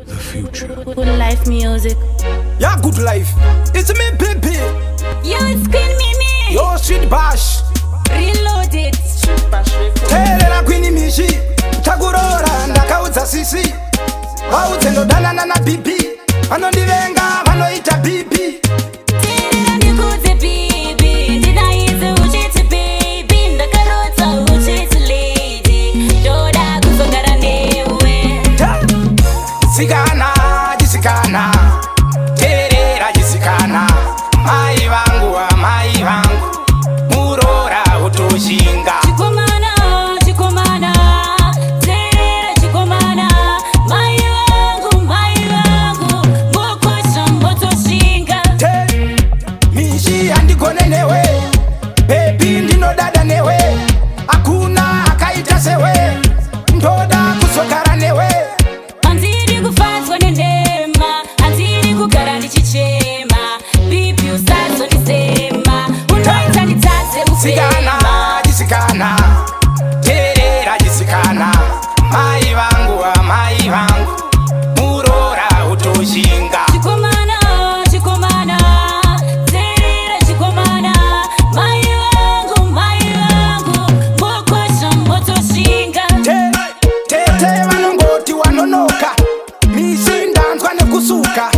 The future. Good life music. Yeah, good life. It's me, baby. Yo, it's Queen Mimi. Yo, Street Bash. Reloaded. Telela Queen Mishi. Tagurora ndakaudza sisi. Waudze ndodana na bibi. Vanondivenga vanoita bibi. Telela ndikudze bibi. Ndinaize uchiti baby. Ndakarota uchiti lady. Ndoda kuzogara newe. Jisikana, jisikana. Telela jisikana. Mai vangu wa mai vangu. Murora utoshinga. Chikomana, chikomana. Telela chikomana. Mai vangu. Mokosha motoshinga. Mishi handigone newe. Baby ndinodada newe. Hakuna akaita sewe. Ndoda kuzogara newe. Handiri kufanzwa nenema. Handiri kugara ndichichema. Bibi usazondisema. Unoita nditadze Jisikana, kufema. jisikana. Telela jisikana. Mai vangu wa mai vangu. Murora utoshinga. Chikomana, chikomana. Telela chikomana. Mai vangu. Mokosha motoshinga. Tete vanongoti wanonoka. Mishi ndanzwa nekusuka.